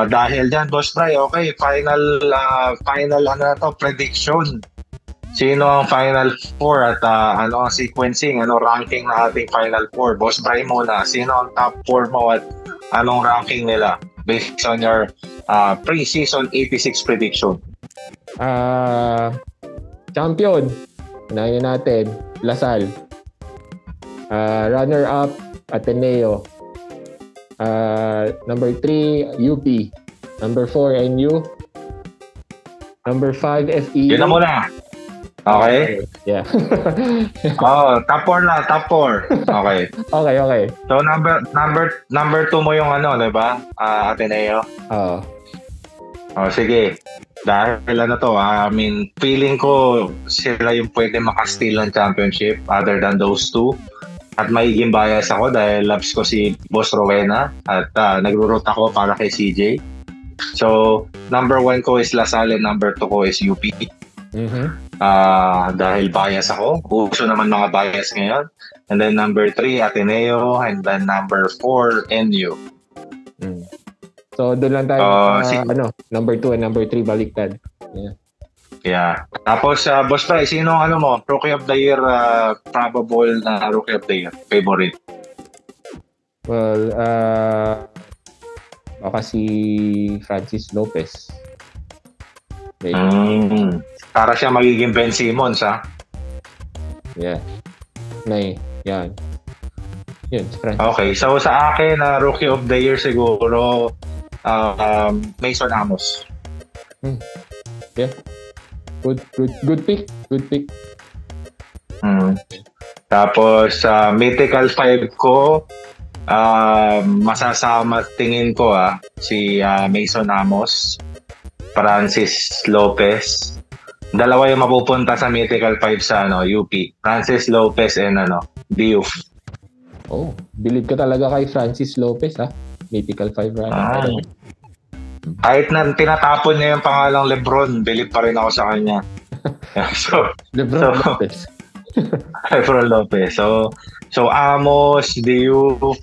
Dahil dyan, Boss Bry, okay, final ano na to, prediction. Sino ang Final Four at ano ang sequencing, ano ranking na ating Final Four? Boss Bry muna, sino ang top 4 mo at anong ranking nila based on your pre-season 86 prediction? Champion, unahin natin, Lasal. Runner-up, Ateneo. Number 3, UP. Number 4, NU. Number 5, FEU. Yun na muna. Okay? Yeah. Top 4 na, top 4. Okay. Okay. So number 2 mo yung ano, 'di ba? Ateneo. Oo. Sige. Dahil ano to, I mean, feeling ko sila yung pwede maka-steal ng championship other than those two. At magiging bias ako dahil loves ko si Boss Rowena at nagro-root ako para kay CJ. So, number 1 ko is Lasal and number 2 ko is UP. Dahil bias ako. Uso naman mga bias ngayon. And then number 3, Ateneo. And then number 4, NU. So, doon lang tayo number 2 and number 3 baliktad. Yeah. Tapos, Boss Bry, sino ang mo? Rookie of the Year, probable na Rookie of the Year. Favorite? Well, baka si Francis Lopez. Para siya magiging Ben Simmons, ha? Yeah. Yan. Yun, si Francis. Okay, so sa akin, Rookie of the Year siguro, Mason Amos. Yeah. Good pick. Tapos, Mythical 5 ko, masasama tingin ko si Mason Amos, Francis Lopez. Dalawa yung mapupunta sa Mythical 5 sa UP. Francis Lopez and Diouf. Believe ka talaga kay Francis Lopez, ha? Mythical 5 running. Kahit na tinatapon niya yung pangalang Lebron, believe pa rin ako sa kanya. Lebron Lopez. Lebron Lopez. So Amos, Diouf,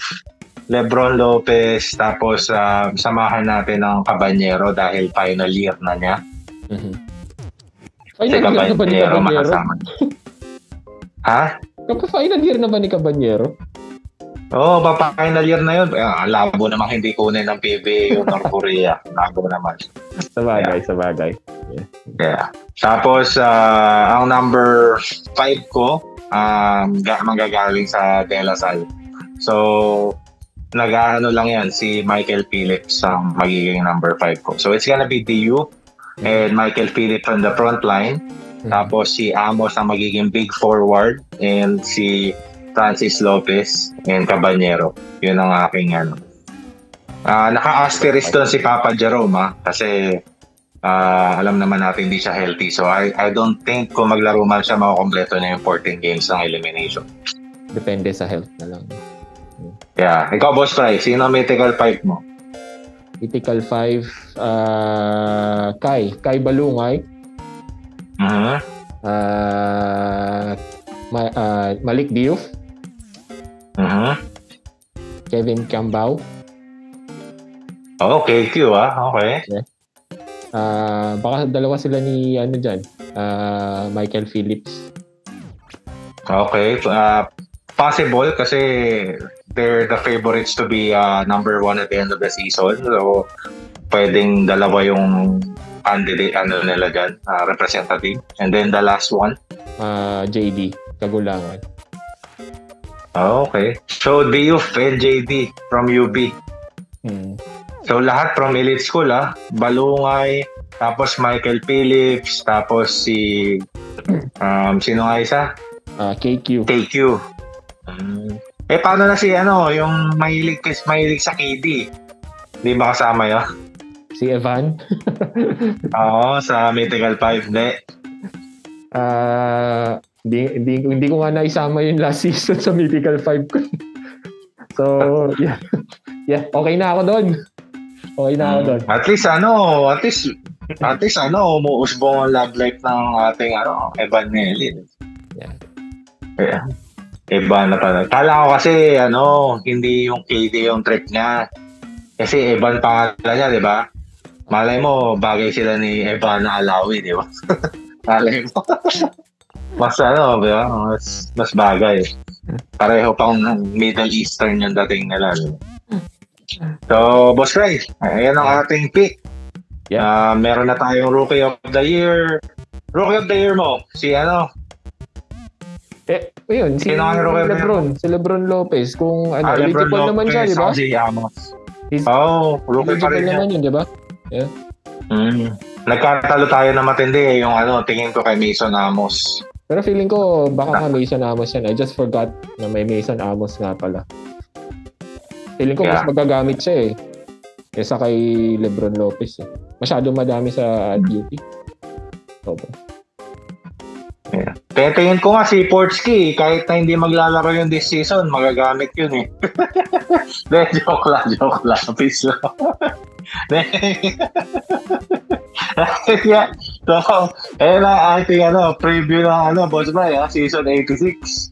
Lebron Lopez, tapos samahan natin ng Caballero dahil final year na niya. Final year na ba ni Caballero? Ha? Final year na ba ni Caballero? Final year na yun. Labo naman hindi kunin ng PBA yung North Korea. Labo naman. Sabagay. Yeah. Tapos, ang number 5 ko, manggagaling sa De La Salle. So, nag-ano lang yan, si Michael Phillips ang magiging number 5 ko. So, it's gonna be DU and Michael Phillips on the front line. Tapos, si Amos ang magiging big forward and si Francis Lopez and Caballero. Yun ang aking naka-asterisk doon si Papa Jerome kasi alam naman natin hindi siya healthy. So I don't think kung maglaro man siya makakompleto na yung 14 games ng elimination. Depende sa health na lang. Yeah. Ikaw, Boss Fry, sino ang Mythical 5 mo? Mythical 5, Kai Balungay. Malik Diouf. Kevin Cambao. KQ okay. Yeah. Baka dalawa sila ni Michael Phillips. Okay. Possible kasi they're the favorites to be number 1 at the end of the season. So pwedeng dalawa yung candidate nila dyan, representative. And then the last one, JD Kagulangan. Okay. So Diouf and JD from UB. So lahat from elite school Balungay, tapos Michael Phillips, tapos si sino nga isa? KQ. Paano na si yung mahilig sa KD? Hindi ba kasama yun? Si Evan? Sa Mythical 5 Hindi ko nga naisama yung last season sa Mythical 5 ko. So, yeah, okay na ako doon. At least umuusbong ang love life ng ating Evan Nelly. Yeah. Iba na pala. Kala ko kasi hindi yung KD yung trick niya. Kasi Evan pangalan niya, di ba? Malay mo, bagay sila ni Evan na Alawi, di ba? Malay mo. Mas di ba? Mas bagay. Pareho pang Middle Eastern yung dating nila. Di ba? So, Boss Ray, ayan ang ating pick. Yeah. Meron na tayong Rookie of the Year. Rookie of the Year mo, si Ayun, si Lebron. Si Lebron Lopez. Kung eligible naman siya, di ba? Si Amos. Rookie pa rin naman yun, di ba? Yeah. Nagkatalo tayo na matindi yung tingin ko kay Mason Amos. Pero feeling ko baka Mason Amos yan. I just forgot na may Mason Amos nga pala. Feeling ko mas magagamit siya kesa kay Lebron Lopez. Masyadong madami sa duty. Yeah. Kaya tingin ko nga si Portsky, kahit na hindi maglalaro yung this season, magagamit yun joke lang. Peace lang. So, ating preview ng Boss Bray, season 86.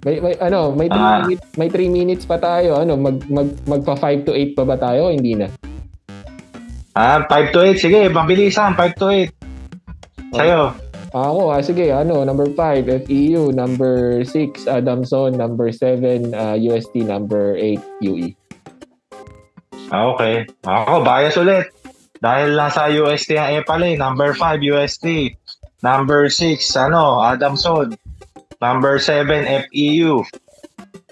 May 3 minutes pa tayo. Magpa 5 to 8 pa ba tayo? Hindi na. 5 to 8. Sige, mabilisan. 5 to 8. Sa'yo. Ako, sige, number 5, FEU, number 6, Adamson, number 7, UST, number 8, UE. Okay. Ako, bias ulit. Dahil lang sa UST ang Epale, number 5, UST. Number 6, Adamson. Number 7, FEU.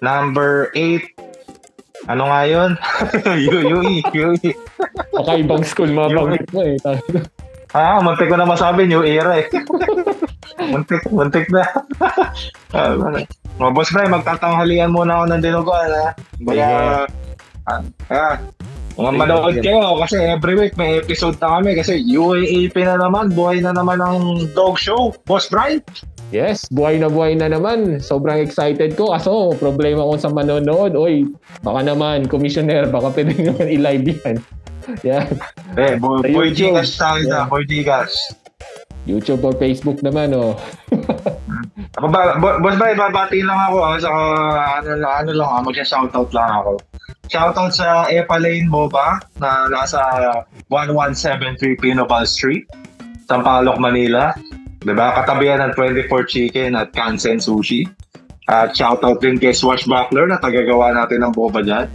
Number 8, ano nga yun? UE. Kakaibang school mabanggit mo Muntik ko na masabi, New Era Muntik na. Boss Bray, magtatanghalian muna ako ng dinuguan, Kaya, manood kayo kasi every week may episode na kami kasi UAAP na naman, buhay na naman ang dog show, Boss Bray. Yes, buhay na naman. Sobrang excited ko. Kaso, problema ko sa manonood. Baka naman, commissioner, baka pwede naman i-live yan. Yan. Boy Gcash tayo na. Boy Gcash. YouTube or Facebook naman, Boss Bray, babati lang ako. Mag-shoutout lang ako. Shoutout sa Epalane Boba na nasa 1173 Pinobal Street, Sampaloc, Manila. Diba? Katabihan ng 24 Chicken at Kansen Sushi. At shoutout din kay Swashbuckler na tagagawa natin ng boba dyan.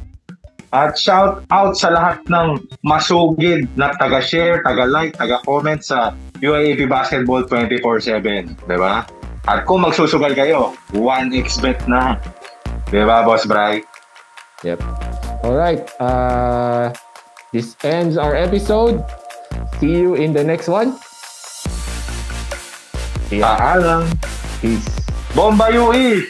At shout out sa lahat ng masugid na taga-share, taga-like, taga-comment sa UAAP Basketball 24/7, 'di ba? At kung magsusugal kayo, 1xbet na. 'Di ba, Boss Bray? Yep. All right. This ends our episode. See you in the next one. Paalam. Peace. Bomba UE!